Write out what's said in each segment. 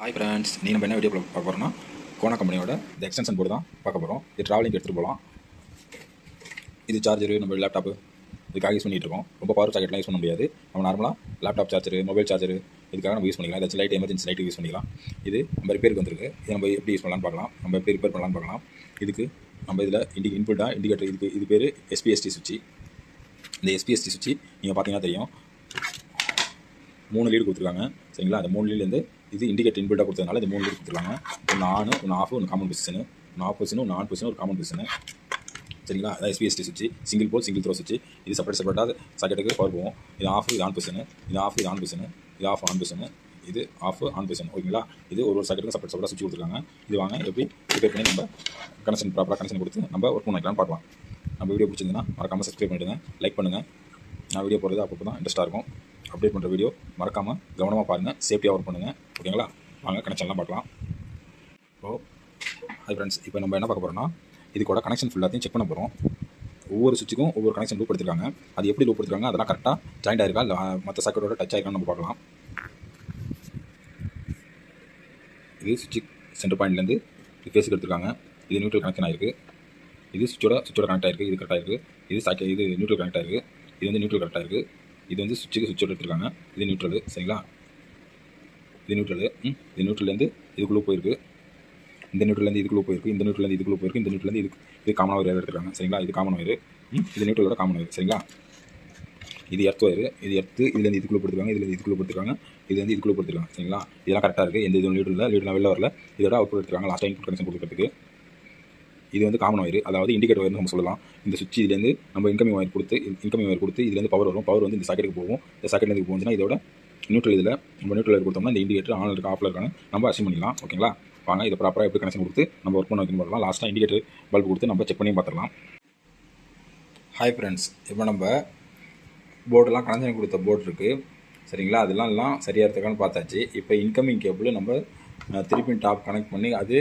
Hi friends, நீ நம்ம என்ன வீடியோ பார்க்க போகிறோம்னா கோனா கம்பெனியோட இந்த எக்ஸ்டென்ஷன் போர்டு தான் பார்க்க போகிறோம். இது ட்ராவலிங் எடுத்துகிட்டு போகலாம். இது சார்ஜரு நம்ம லேப்டாப்பு இதுக்காக யூஸ் பண்ணிகிட்டு இருக்கோம். ரொம்ப பவர் சாக்கெட்லாம் யூஸ் பண்ண முடியாது. நம்ம நார்மலாக லேப்டாப் சார்ஜரு, மொபைல் சார்ஜரு இதுக்காக நம்ம யூஸ் பண்ணிக்கலாம். ஏதாச்சும் லைட் எமர்ஜென்சி லைட்டு யூஸ் பண்ணிக்கலாம். இது நம்ம ரிப்பேருக்கு வந்துருக்கு. இது நம்ம எப்படி யூஸ் பண்ணலான்னு பார்க்கலாம். நம்ம எப்படி ரிப்பேர் பண்ணலான்னு பார்க்கலாம். இதுக்கு நம்ம இதில் இன்புட்டாக இண்டிகேட்டர் இது பேர் எஸ்பிஎஸ்டி சுவிட்சு. இந்த எஸ்பிஎஸ்டி சுவிட்சு நீங்கள் பார்த்தீங்கன்னா தெரியும், 3 லீடு கொடுத்துருக்காங்க. சரிங்களா, அந்த 3 லீட்லேருந்து இது இண்டிகேட்டர் இன்புட்டாக கொடுத்ததுனால இந்த 3 லீடு கொடுத்துருக்காங்க. ஒன்று ஆன், ஒன்று ஆஃப், ஒன்று காமன் பொசிஷனு, ஒன்று ஆஃப் பொசிஷன், ஒன்று ஆன் பொசிஷன், ஒரு காமன் பொசிஷனு. சரிங்களா, அதான் எஸ்பிஎஸ்டி சுவிட்சு. சிங்கிள் போல் சிங்கிள் த்ரோ சுவிட்சு. இது செப்பரேட்டாக சாக்கெட்டுக்கு பவர் போகும். இது ஆஃப், இது ஆன் பொசிஷனு, இது ஆஃப், இது ஆன் பொசிஷனு, இது ஆஃப் ஆன் பொசிஷனு, இது ஆஃப் ஆன் பொசிஷன். ஓகேங்களா, இது ஒரு சாக்கெட்டுக்கு செப்பரேட்டாக சுவிட்ச் கொடுத்துருக்காங்க. இது வாங்க எப்படி ரிப்பேர் பண்ணி நம்ம கனெக்ஷன் ப்ராப்பராக கனெக்ஷன் கொடுத்து நம்ம ஒர்க் பண்ணிக்கலாம்னு பார்க்கலாம். நம்ம வீடியோ பிடிச்சிருந்ததுன்னா மறக்காமல் சப்ஸ்கிரைப் பண்ணிவிடுங்க, லைக் பண்ணுங்கள். நான் வீடியோ போடுறது அப்போ தான் இன்ட்ரெஸ்ட்டாக இருக்கும். அப்டேட் பண்ணுற வீடியோ மறக்காமல் கவனமாக பாருங்கள், சேஃப்டியாக ஒர்க் பண்ணுங்கள். ஓகேங்களா, வாங்க கனெக்ஷன்லாம் பார்க்கலாம். ஹாய் ஃப்ரெண்ட்ஸ், இப்போ நம்ம என்ன பார்க்க போகிறோம்னா இது கூட கனெக்ஷன் ஃபுல்லாத்தையும் செக் பண்ண போகிறோம். ஒவ்வொரு சுவிட்சுக்கும் ஒவ்வொரு கனெக்ஷன் லூப் எடுத்துருக்காங்க. அது எப்படி லூப் எடுத்துருக்காங்க, அதெல்லாம் கரெக்டாக ஜாயிண்ட் ஆயிருக்கா இல்லை மற்ற சாக்கெட்டோட டச் ஆயிருக்கான்னு நம்ம பார்க்கலாம். இது சுவிட்சு சென்டர் பாயிண்ட்லேருந்து இது ஃபேஸுக்கு எடுத்துருக்காங்க. இது நியூட்ரல் கனெக்ஷன் ஆகிருக்கு. இது சுவிட்சோட கனெக்ட் ஆகிருக்கு. இது கரெக்டாக இருக்குது. இது நியூட்ரல் கனெக்ட் ஆகிருக்கு. இது வந்து நியூட்ரல் கரெக்டாக இருக்குது. இது வந்து சுவிட்சோட எடுத்துருக்காங்க. இது நியூட்ரல். சரிங்களா, இது நியூட்ரல். இது நியூட்ரல்லேருந்து இதுக்குள்ளே போயிருக்கு. இந்த நியூட்ரல்லேருந்து இதுக்குள்ளே போயிருக்கு. இந்த நியூட்ரல்லேருந்து இதுக்குள்ளே போயிருக்கு. இந்த நியூட்ரல்லேருந்து இது காமன் ஒயர் எடுத்துருக்காங்க. சரிங்களா, இது காமன் ஒயர். இது நியூட்ரலோட காமன் ஒயர். சரிங்களா, இது எர்த் ஒயர். இது எர்த்து இதுலேருந்து இதுக்குள்ளே கொடுத்துருக்காங்க. இதுலேருந்து இதுக்குள்ளே கொடுத்துருக்காங்க. இதுலேருந்து இதுக்குள்ளே கொடுத்துருக்காங்க. சரிங்களா, இதெல்லாம் கரெக்டாக இருக்குது. எந்த இது லீடரில் வெளில வரல. இதோட அவுட்புட் எடுத்துருக்காங்க. லாஸ்ட்டாக இன்புட் கனெக்ஷன் கொடுக்குறதுக்கு. இது வந்து காமன் ஒயர், அதாவது இண்டிகேட்டர் ஒயர்னு நம்ம சொல்லலாம். இந்த சுவிட்ச் இதுலேருந்து நம்ம இன்கமிங் ஒயர் கொடுத்து இதுலேருந்து பவர் வரும். பவர் வந்து இந்த சாக்கெட்டுக்கு போகும். இந்த சாக்கெட்லேருந்து போச்சுன்னா இதோட நியூட்ரல் இதில் நம்ம நியூட்ரல் ஒயர் கொடுத்தோம்னா இந்த இண்டிகேட்டர் ஆனில் இருக்க ஆஃபில் இருக்காங்க நம்ம அசைன் பண்ணிக்கலாம். ஓகேங்களா, வாங்க இதை ப்ராப்பராக எப்படி கனெக்ஷன் கொடுத்து நம்ம ஒர்க் பண்ண வைக்கணும் பார்க்கலாம். லாஸ்ட்டாக இண்டிகேட்டர் பல்ப் கொடுத்து நம்ம செக் பண்ணி பார்த்துக்கலாம். ஹாய் ஃப்ரெண்ட்ஸ், இப்போ நம்ம போர்டெல்லாம் கனெக்ஷன் கொடுத்த போர்டு இருக்குது. சரிங்களா, அதெல்லாம் சரியாக இருக்கான்னு பார்த்தாச்சு. இப்போ இன்கமிங் கேபிள் நம்ம திருப்பி டாப் கனெக்ட் பண்ணி அது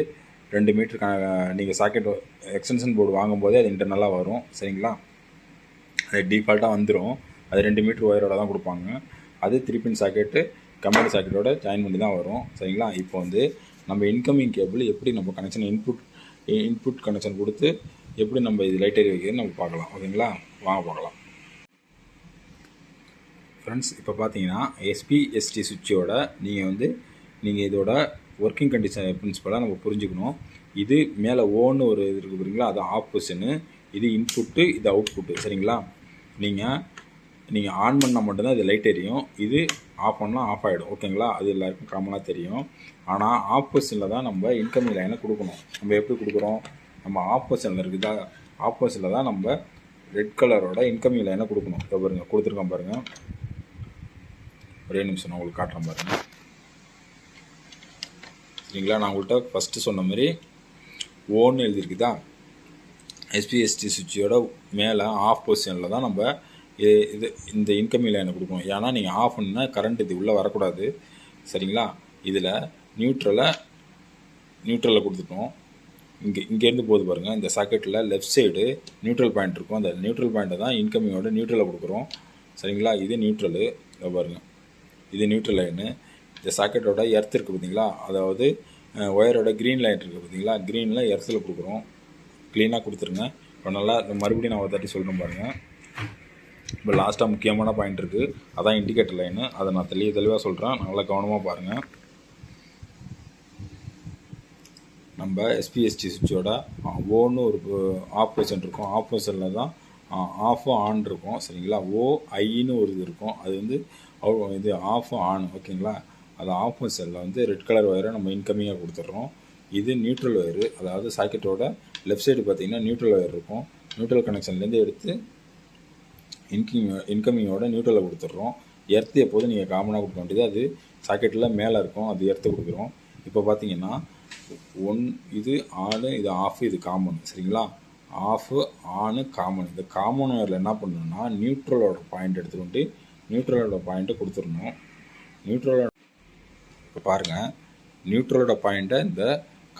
2 மீட்டர் நீங்கள் சாக்கெட் எக்ஸ்டென்ஷன் போர்டு வாங்கும்போதே அது இன்டர்னலாக வரும். சரிங்களா, அது டிஃபால்ட்டாக வந்துடும். அது 2 மீட்டர் ஒயரோட தான் கொடுப்பாங்க. அது திருப்பின் சாக்கெட்டு கம்பெனி சாக்கெட்டோட ஜாயின் பண்ணி தான் வரும். சரிங்களா, இப்போ வந்து நம்ம இன்கமிங் கேபிள் எப்படி நம்ம கனெக்ஷன் இன்புட் கனெக்ஷன் கொடுத்து எப்படி நம்ம இது லைட் எரி வைக்கிறதுன்னு நம்ம பார்க்கலாம். ஓகேங்களா, வாங்க பார்க்கலாம். ஃப்ரெண்ட்ஸ், இப்போ பார்த்தீங்கன்னா எஸ்பிஎஸ்டி சுவிட்சோட நீங்கள் இதோட ஒர்க்கிங் கண்டிஷன் பிரின்சிபலாக நம்ம புரிஞ்சுக்கணும். இது மேலே ஓன்னு ஒரு இது இருக்குது புரியுங்களா, அது ஆஃப் பொசிஷனு, இது இன்புட்டு, இது அவுட்புட்டு. சரிங்களா, நீங்கள் ஆன் பண்ணால் மட்டும்தான் இது லைட் எரியும். இது ஆஃப் பண்ணால் ஆஃப் ஆகிடும். ஓகேங்களா, அது எல்லாருக்கும் காமனாக தெரியும். ஆனால் ஆஃப் பொசிஷனில் தான் நம்ம இன்கமிங் லைனை கொடுக்கணும். நம்ம எப்படி கொடுக்குறோம், நம்ம ஆஃப் பொசிஷனில் இருக்குதா, ஆஃப் பொசிஷனில் தான் நம்ம ரெட் கலரோட இன்கமிங் லைனை கொடுக்கணும். பாருங்க கொடுத்துருக்கோம் பாருங்கள். ஒரே நிமிஷம் நான் உங்களுக்கு காட்டுறேன் பாருங்கள். சரிங்களா, நான் உங்கள்கிட்ட ஃபஸ்ட்டு சொன்ன மாதிரி ஓன்னு எழுதியிருக்குதா, எஸ்பிஎஸ்டி சுவிட்சோட மேலே ஆஃப் பொசிஷனில் தான் நம்ம இந்த இன்கமிங் லைனை கொடுக்கணும். ஏன்னா நீங்கள் ஆஃப் பண்ணால் கரண்ட் இது உள்ளே வரக்கூடாது. சரிங்களா, இதில் நியூட்ரலில் கொடுத்துட்டோம். இங்கேருந்து போது பாருங்கள், இந்த சாக்கெட்டில் லெஃப்ட் சைடு நியூட்ரல் பாயிண்ட் இருக்கும். அந்த நியூட்ரல் பாயிண்ட்டை தான் இன்கமிங்கோட நியூட்ரலில் கொடுக்குறோம். சரிங்களா, இது நியூட்ரலு. இதை பாருங்கள், இது நியூட்ரல் லைனு. இந்த சாக்கெட்டோட எர்த் இருக்குது பார்த்தீங்களா, அதாவது ஒயரோட க்ரீன் லைன் இருக்குது பார்த்தீங்களா, க்ரீனில் எர்த்தில் கொடுக்குறோம். க்ளீனாக கொடுத்துருங்க. இப்போ நல்லா மறுபடியும் நான் ஒரு தாட்டி சொல்கிறேன் பாருங்கள். இப்போ லாஸ்ட்டாக முக்கியமான பாயிண்ட் இருக்குது, அதான் இண்டிகேட்டர் லைனு. அதை நான் தெளிவாக சொல்கிறேன், நல்லா கவனமாக பாருங்கள். நம்ம எஸ்பிஎஸ்டி சுவிட்சோட ஓன்னு ஒரு ஆஃப் பொசிஷன் இருக்கும். ஆஃப் பொசிஷனில் தான் ஆஃப் ஆன் இருக்கும். சரிங்களா, ஐன்னு ஒரு இது இருக்கும். அது வந்து இது ஆஃப் ஆன். ஓகேங்களா, அது ஆஃப் பொசிஷனில் வந்து ரெட் கலர் ஒயரை நம்ம இன்கமிங்காக கொடுத்துட்றோம். இது நியூட்ரல் ஒயரு, அதாவது சாக்கெட்டோட லெஃப்ட் சைடு பார்த்திங்கன்னா நியூட்ரல் ஒயர் இருக்கும். நியூட்ரல் கனெக்ஷன்லேருந்து எடுத்து இன்கமிங்கோட நியூட்ரலில் கொடுத்துட்றோம். எர்த்து எப்போதும் நீங்கள் காமனாக கொடுக்க வேண்டியது, அது சாக்கெட்டில் மேலே இருக்கும், அது எர்த்து கொடுக்குறோம். இப்போ பார்த்தீங்கன்னா இது ஆனு, இது ஆஃபு, இது காமன். சரிங்களா, ஆஃபு ஆனு காமன். இந்த காமன் ஒயரில் என்ன பண்ணணும்னா நியூட்ரலோட பாயிண்ட் எடுத்துக்கிட்டு நியூட்ரலோட பாயிண்ட்டை கொடுத்துடணும். இப்போ பாருங்கள், நியூட்ரலோட பாயிண்ட்டை இந்த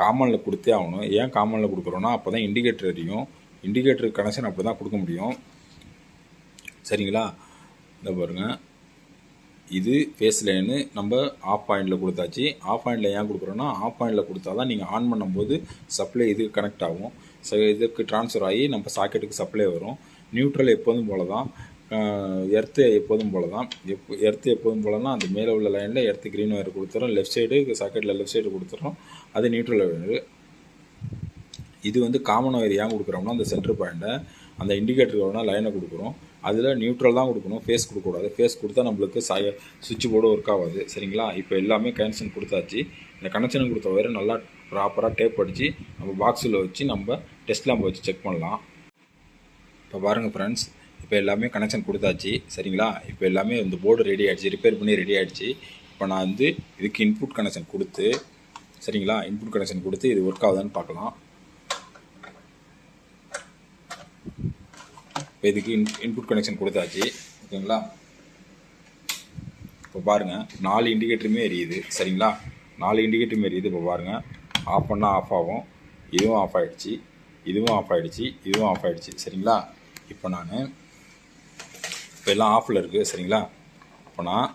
காமனில் கொடுத்தே ஆகணும். ஏன் காமனில் கொடுக்குறோன்னா அப்போ தான் இண்டிகேட்டர் எரியும். இண்டிகேட்டர் கனெக்ஷன் அப்படி தான் கொடுக்க முடியும். சரிங்களா, இந்த பாருங்கள், இது ஃபேஸ் லைனு நம்ம ஆஃப் பாயிண்டில் கொடுத்தாச்சு. ஆஃப் பாயிண்டில் ஏன் கொடுக்குறோன்னா, ஆஃப் பாயிண்டில் கொடுத்தா தான் நீங்கள் ஆன் பண்ணும்போது சப்ளை இது கனெக்ட் ஆகும். ஸோ இதுக்கு ட்ரான்ஸ்ஃபர் ஆகி நம்ம சாக்கெட்டுக்கு சப்ளை வரும். நியூட்ரல் எப்போதும் போல தான், எர்த்து எப்போதும் போல தான். எர்த்து எப்போதும் போலனா அந்த மேலே உள்ள லைனில் எர்த்து க்ரீன் ஒயர் கொடுத்துறோம். லெஃப்ட் சைடு சாக்கெட்டில் லெஃப்ட் சைடு கொடுத்துறோம். அது நியூட்ரல் ஒயர். இது வந்து காமன் ஒயர் ஏன் கொடுக்குறோம்னா, அந்த சென்டர் பாயிண்ட்டை அந்த இண்டிகேட்டருக்கு லைனை கொடுக்குறோம். அதில் நியூட்ரல் தான் கொடுக்கணும், ஃபேஸ் கொடுக்கக்கூடாது. ஃபேஸ் கொடுத்தா நம்மளுக்கு சுவிட்ச் போர்டு ஒர்க் ஆகாது. சரிங்களா? இப்போ எல்லாமே கனெக்ஷன் கொடுத்தாச்சு. இந்த கனெக்ஷன் கொடுத்த வரை நல்லா ப்ராப்பராக டேப் அடித்து நம்ம பாக்ஸில் வச்சு நம்ம டெஸ்ட் லேம்ப் வச்சு செக் பண்ணலாம். இப்போ பாருங்கள் ஃப்ரெண்ட்ஸ், இப்போ எல்லாமே கனெக்ஷன் கொடுத்தாச்சு. சரிங்களா? இப்போ எல்லாமே இந்த போர்டு ரெடி ஆகிடுச்சு, ரிப்பேர் பண்ணி ரெடி ஆகிடுச்சு. இப்போ நான் வந்து இதுக்கு இன்புட் கனெக்ஷன் கொடுத்து, சரிங்களா, இன்புட் கனெக்ஷன் கொடுத்து இது ஒர்க் ஆகுதான்னு பார்க்கலாம். இப்போ இதுக்கு இன்புட் கனெக்ஷன் கொடுத்தாச்சு. ஓகேங்களா? இப்போ பாருங்கள், 4 இண்டிகேட்டருமே எரியுது. சரிங்களா? 4 இண்டிகேட்டருமே எரியுது. இப்போ பாருங்கள், ஆஃப் பண்ணால் ஆஃப் ஆகும். இதுவும் ஆஃப் ஆகிடுச்சு, இதுவும் ஆஃப் ஆகிடுச்சு, இதுவும் ஆஃப் ஆகிடுச்சு. சரிங்களா? இப்போ நான் இப்போ எல்லாம் ஆஃபில் இருக்குது. சரிங்களா? இப்போ நான்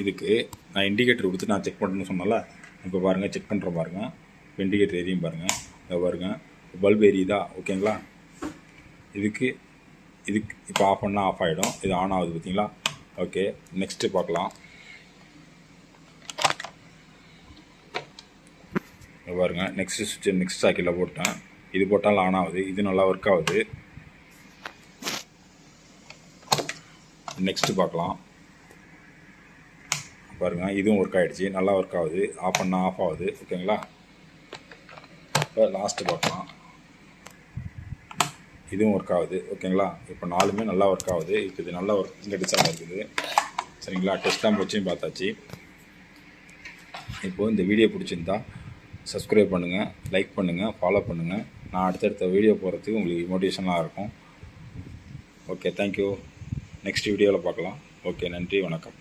இதுக்கு இண்டிகேட்டர் கொடுத்து நான் செக் பண்ணுறேன்னு சொன்னால, இப்போ பாருங்கள், செக் பண்ணுற பாருங்கள். இப்போ இண்டிகேட்டர் எரியும் பாருங்கள். இதை பாருங்கள், பல்ப் எரியுதா? ஓகேங்களா? இதுக்கு இப்போ ஆஃப் பண்ணால் ஆஃப் ஆகிடும். இது ஆன் ஆகுது பார்த்தீங்களா? ஓகே, நெக்ஸ்ட்டு பார்க்கலாம். பாருங்க, நெக்ஸ்ட் சுவிட்ச் நெக்ஸ்ட் சாக்கெட்டில் போட்டேன். இது போட்டாலும் ஆன் ஆகுது. இது நல்லா ஒர்க் ஆகுது. நெக்ஸ்ட்டு பார்க்கலாம். பாருங்கள், இதுவும் ஒர்க் ஆகிடுச்சு, நல்லா ஒர்க் ஆகுது. ஆஃப் பண்ணால் ஆஃப் ஆகுது. ஓகேங்களா? இப்போ லாஸ்ட்டு பார்க்கலாம். இதுவும் ஒர்க் ஆகுது. ஓகேங்களா? இப்போ 4மே நல்லா ஒர்க் ஆகுது. இப்போ இது நல்லா ஒர்க் அடிச்சாமல் இருக்குது. சரிங்களா? டெஸ்ட் லேம்ப் வச்சும் பார்த்தாச்சு. இப்போது இந்த வீடியோ பிடிச்சிருந்தா சப்ஸ்கிரைப் பண்ணுங்கள், லைக் பண்ணுங்கள், ஃபாலோ பண்ணுங்கள். நான் அடுத்தடுத்த வீடியோ போகிறதுக்கு உங்களுக்கு மோட்டிவேஷனாக இருக்கும். Okay, thank you. நெக்ஸ்ட் வீடியோவில் பார்க்கலாம். ஓகே, நன்றி, வணக்கம்.